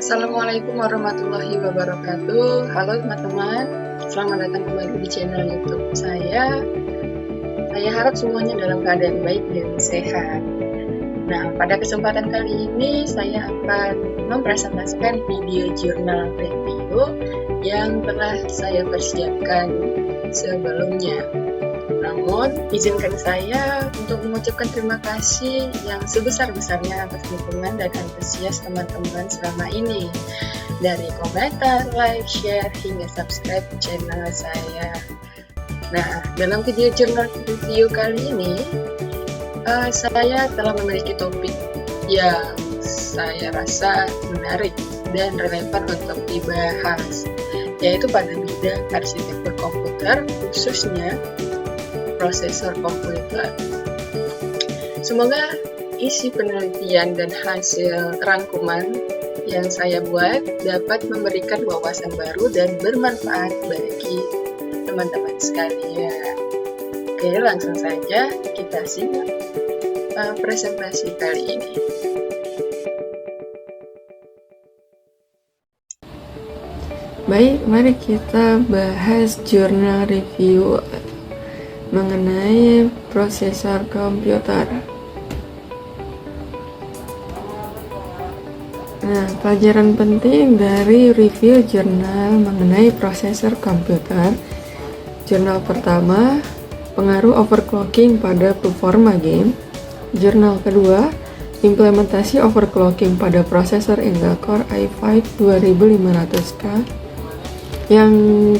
Assalamualaikum warahmatullahi wabarakatuh. Halo teman-teman, selamat datang kembali di channel YouTube saya. Saya harap semuanya dalam keadaan baik dan sehat. Nah, pada kesempatan kali ini saya akan mempresentasikan video jurnal review yang telah saya persiapkan sebelumnya. Namun, izinkan saya untuk mengucapkan terima kasih yang sebesar-besarnya atas dukungan dan antusias teman-teman selama ini. Dari komentar, like, share, hingga subscribe channel saya. Nah, dalam video jurnal review kali ini, saya telah memiliki topik yang saya rasa menarik dan relevan untuk dibahas, yaitu pada bidang arsitektur komputer, khususnya prosesor komputer. Semoga isi penelitian dan hasil rangkuman yang saya buat dapat memberikan wawasan baru dan bermanfaat bagi teman-teman sekalian. Oke, langsung saja kita simak presentasi kali ini. Baik, mari kita bahas jurnal review mengenai prosesor komputer. Nah, pelajaran penting dari review jurnal mengenai prosesor komputer. Jurnal pertama, pengaruh overclocking pada performa game. Jurnal kedua, implementasi overclocking pada prosesor Intel Core i5 2500K. Yang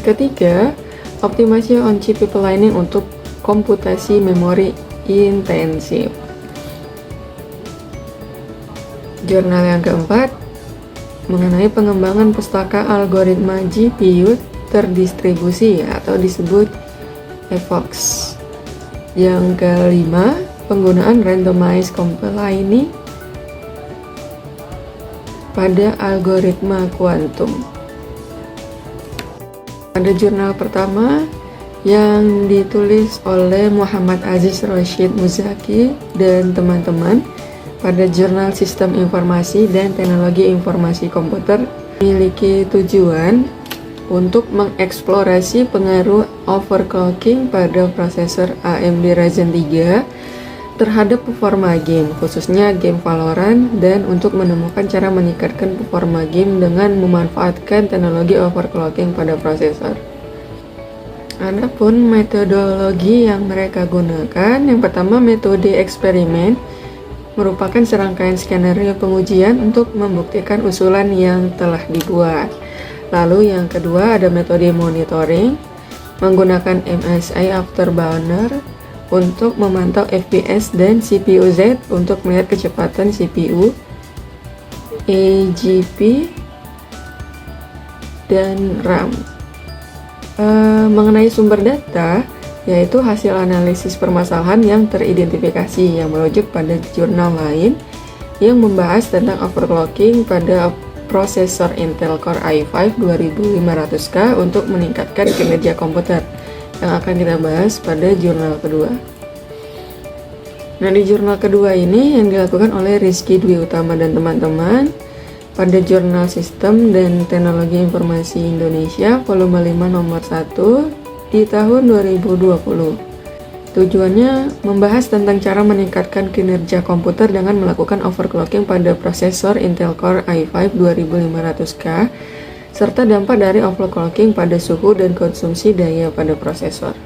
ketiga, optimasi on-chip pipelining untuk komputasi memori intensif. Jurnal yang keempat mengenai pengembangan pustaka algoritma GPU terdistribusi atau disebut eVox. Yang kelima, penggunaan randomized compiling pada algoritma kuantum. Pada jurnal pertama yang ditulis oleh Muhammad Aziz Rashid Muzaki dan teman-teman pada jurnal Sistem Informasi dan Teknologi Informasi Komputer, memiliki tujuan untuk mengeksplorasi pengaruh overclocking pada prosesor AMD Ryzen 3 terhadap performa game, khususnya game Valorant, dan untuk menemukan cara meningkatkan performa game dengan memanfaatkan teknologi overclocking pada prosesor. Adapun metodologi yang mereka gunakan, yang pertama metode eksperimen, merupakan serangkaian skenario pengujian untuk membuktikan usulan yang telah dibuat. Lalu yang kedua ada metode monitoring, menggunakan MSI Afterburner untuk memantau FPS dan CPU-Z untuk melihat kecepatan CPU, AGP, dan RAM. Mengenai sumber data, yaitu hasil analisis permasalahan yang teridentifikasi yang merujuk pada jurnal lain yang membahas tentang overclocking pada prosesor Intel Core i5 2500K untuk meningkatkan kinerja komputer, yang akan kita bahas pada jurnal kedua. Nah, di jurnal kedua ini yang dilakukan oleh Rizky Dwi Utama dan teman-teman pada jurnal Sistem dan Teknologi Informasi Indonesia volume 5 nomor 1 di tahun 2020. Tujuannya membahas tentang cara meningkatkan kinerja komputer dengan melakukan overclocking pada prosesor Intel Core i5 2500K serta dampak dari overclocking pada suhu dan konsumsi daya pada prosesor.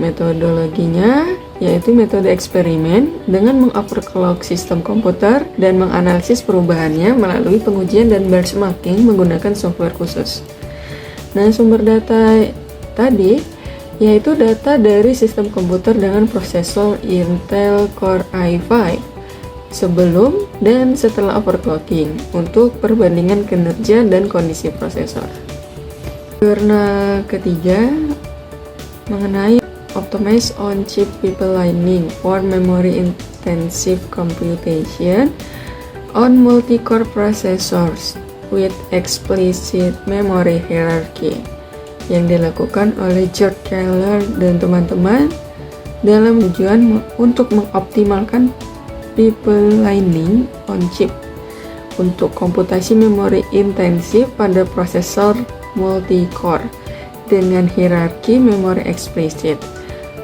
Metodologinya yaitu metode eksperimen dengan mengoverclock sistem komputer dan menganalisis perubahannya melalui pengujian dan benchmarking menggunakan software khusus. Nah, sumber data tadi yaitu data dari sistem komputer dengan prosesor Intel Core i5 sebelum dan setelah overclocking untuk perbandingan kinerja dan kondisi prosesor. Jurnal ketiga mengenai Optimize on-chip pipelining for memory intensive computation on multi-core processors with explicit memory hierarchy, yang dilakukan oleh George Keller dan teman-teman dalam tujuan untuk mengoptimalkan pipelining on chip untuk komputasi memori intensif pada prosesor multi-core dengan hierarki memori eksplisit,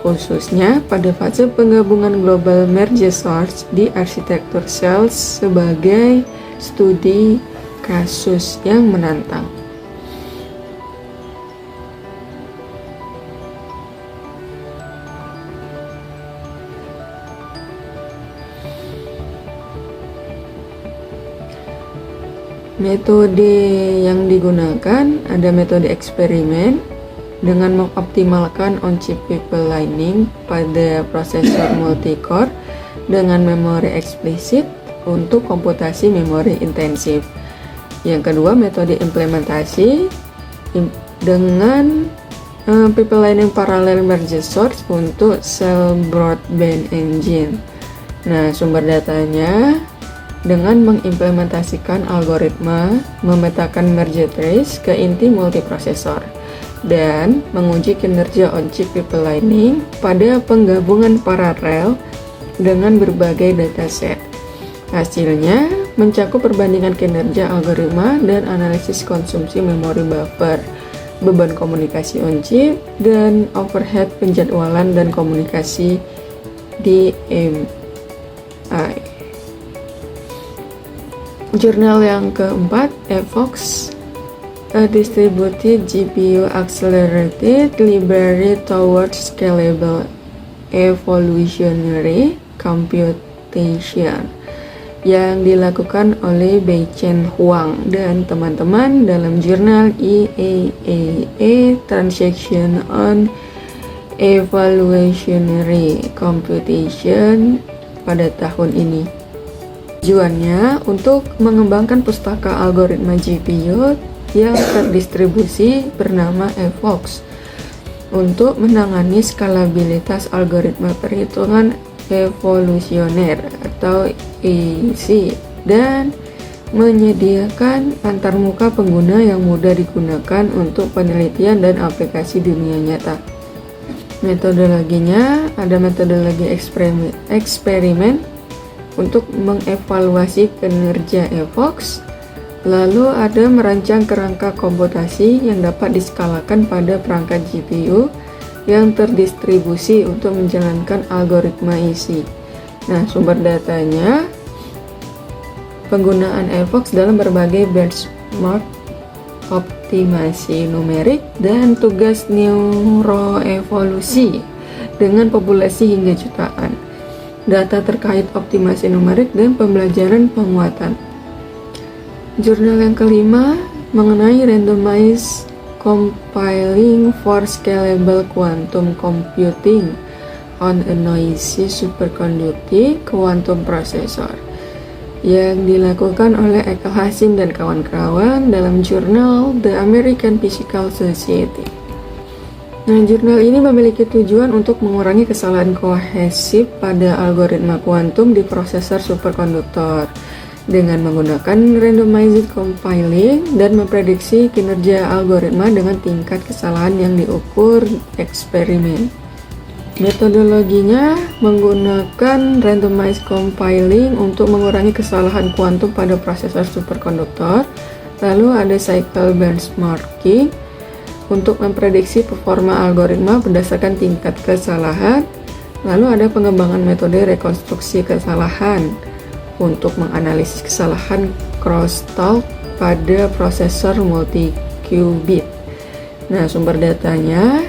khususnya pada fase penggabungan global merge source di arsitektur sel sebagai studi kasus yang menantang. Metode yang digunakan ada metode eksperimen dengan mengoptimalkan on-chip pipelining pada prosesor multi-core dengan memori eksplisit untuk komputasi memori intensif. Yang kedua, metode implementasi dengan pipelining parallel merge source untuk cell broadband engine. Nah, sumber datanya dengan mengimplementasikan algoritma memetakan merge trace ke inti multiprosesor dan menguji kinerja on-chip pipelining pada penggabungan paralel dengan berbagai dataset. Hasilnya mencakup perbandingan kinerja algoritma dan analisis konsumsi memori buffer, beban komunikasi on-chip, dan overhead penjadwalan dan komunikasi DMI. Jurnal yang keempat, eVox, a Distributed GPU Accelerated Library Towards Scalable Evolutionary Computation, yang dilakukan oleh Bei-Chen Huang dan teman-teman dalam jurnal IEEE Transaction on Evolutionary Computation pada tahun ini. Tujuannya untuk mengembangkan pustaka algoritma GPU yang terdistribusi bernama eVox untuk menangani skalabilitas algoritma perhitungan evolusioner atau EC dan menyediakan antarmuka pengguna yang mudah digunakan untuk penelitian dan aplikasi dunia nyata. Metodologinya ada metodologi eksperimen untuk mengevaluasi kinerja eVox, lalu ada merancang kerangka komputasi yang dapat diskalakan pada perangkat GPU yang terdistribusi untuk menjalankan algoritma EC. Nah, sumber datanya penggunaan eVox dalam berbagai benchmark optimasi numerik dan tugas neuroevolusi dengan populasi hingga jutaan. Data terkait optimasi numerik dan pembelajaran penguatan. Jurnal yang kelima mengenai randomized compiling for scalable quantum computing on a noisy superconducting quantum processor, yang dilakukan oleh Ekel Hasim dan kawan-kawan dalam jurnal The American Physical Society. Nah, jurnal ini memiliki tujuan untuk mengurangi kesalahan kohesif pada algoritma kuantum di prosesor superkonduktor dengan menggunakan randomized compiling dan memprediksi kinerja algoritma dengan tingkat kesalahan yang diukur eksperimen. Metodologinya menggunakan randomized compiling untuk mengurangi kesalahan kuantum pada prosesor superkonduktor, lalu ada cycle benchmarking untuk memprediksi performa algoritma berdasarkan tingkat kesalahan, lalu ada pengembangan metode rekonstruksi kesalahan untuk menganalisis kesalahan crosstalk pada prosesor multi-qubit. Nah, sumber datanya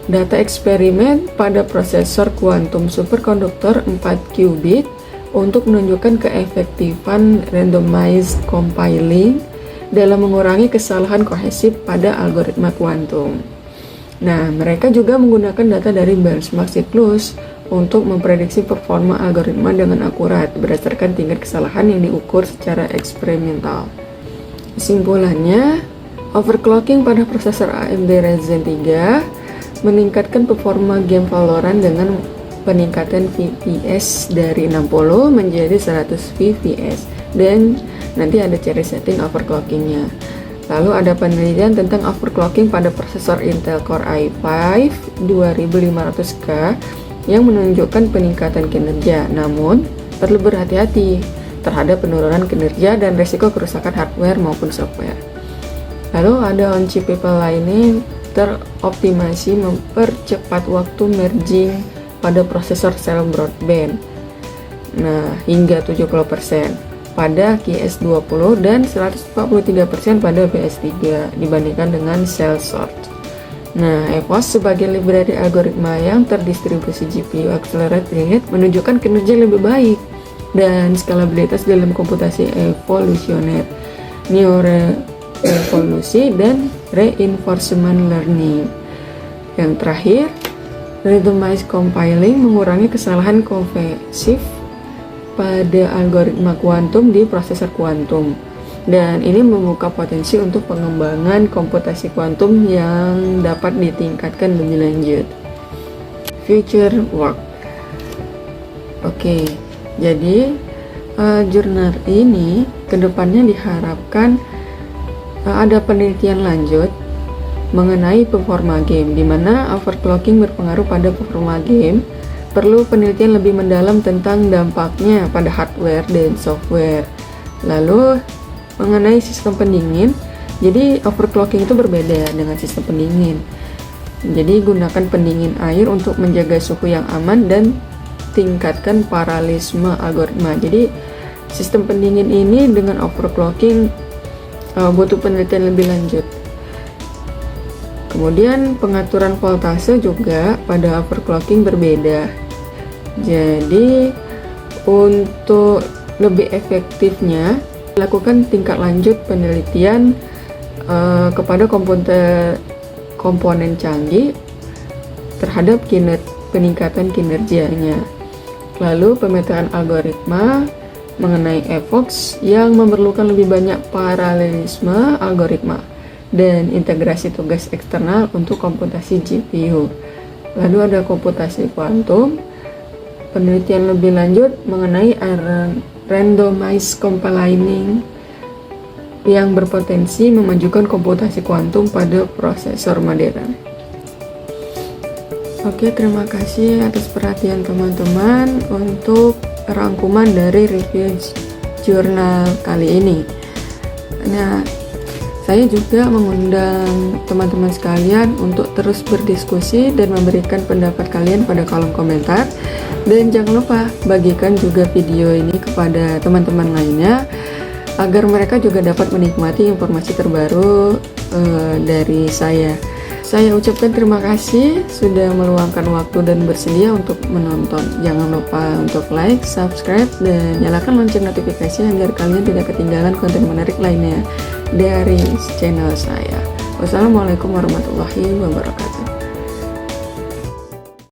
data eksperimen pada prosesor kuantum superkonduktor 4 qubit untuk menunjukkan keefektifan randomized compiling dalam mengurangi kesalahan kohesif pada algoritma kuantum. Nah, mereka juga menggunakan data dari benchmark siklus untuk memprediksi performa algoritma dengan akurat berdasarkan tingkat kesalahan yang diukur secara eksperimental. Kesimpulannya, overclocking pada prosesor AMD Ryzen 3 meningkatkan performa game Valorant dengan peningkatan FPS dari 60 menjadi 100 fps dan nanti ada cara setting overclockingnya. Lalu ada penelitian tentang overclocking pada prosesor Intel Core i5 2500K yang menunjukkan peningkatan kinerja, namun perlu berhati-hati terhadap penurunan kinerja dan resiko kerusakan hardware maupun software. Lalu ada on-chip people lainnya teroptimasi mempercepat waktu merging pada prosesor sel broadband. Nah, hingga 70% pada QS20 dan 143% pada BS3 dibandingkan dengan cell sort. Nah, EVOS sebagai library algoritma yang terdistribusi GPU accelerated menunjukkan kinerja lebih baik dan skalabilitas dalam komputasi evolusioner, neuroevolusi, dan reinforcement learning. Yang terakhir, randomized compiling mengurangi kesalahan konversif pada algoritma kuantum di prosesor kuantum. Dan ini membuka potensi untuk pengembangan komputasi kuantum yang dapat ditingkatkan lebih lanjut. Future work. Oke, jadi jurnal ini kedepannya diharapkan ada penelitian lanjut mengenai performa game, di mana overclocking berpengaruh pada performa game. Perlu penelitian lebih mendalam tentang dampaknya pada hardware dan software. Lalu mengenai sistem pendingin, jadi overclocking itu berbeda dengan sistem pendingin. Jadi gunakan pendingin air untuk menjaga suhu yang aman dan tingkatkan paralelisme algoritma. Jadi sistem pendingin ini dengan overclocking butuh penelitian lebih lanjut. Kemudian pengaturan voltase juga pada overclocking berbeda. Jadi untuk lebih efektifnya lakukan tingkat lanjut penelitian kepada komponen canggih terhadap peningkatan kinerjanya. Lalu pemetaan algoritma mengenai EVOS yang memerlukan lebih banyak paralelisme algoritma dan integrasi tugas eksternal untuk komputasi GPU. Lalu ada komputasi kuantum, penelitian lebih lanjut mengenai randomized compiling yang berpotensi memajukan komputasi kuantum pada prosesor modern. Oke, terima kasih atas perhatian teman-teman untuk rangkuman dari review jurnal kali ini. Nah, saya juga mengundang teman-teman sekalian untuk terus berdiskusi dan memberikan pendapat kalian pada kolom komentar. Dan jangan lupa bagikan juga video ini kepada teman-teman lainnya agar mereka juga dapat menikmati informasi terbaru dari saya. Saya ucapkan terima kasih sudah meluangkan waktu dan bersedia untuk menonton. Jangan lupa untuk like, subscribe, dan nyalakan lonceng notifikasi agar kalian tidak ketinggalan konten menarik lainnya dari channel saya. Wassalamualaikum warahmatullahi wabarakatuh.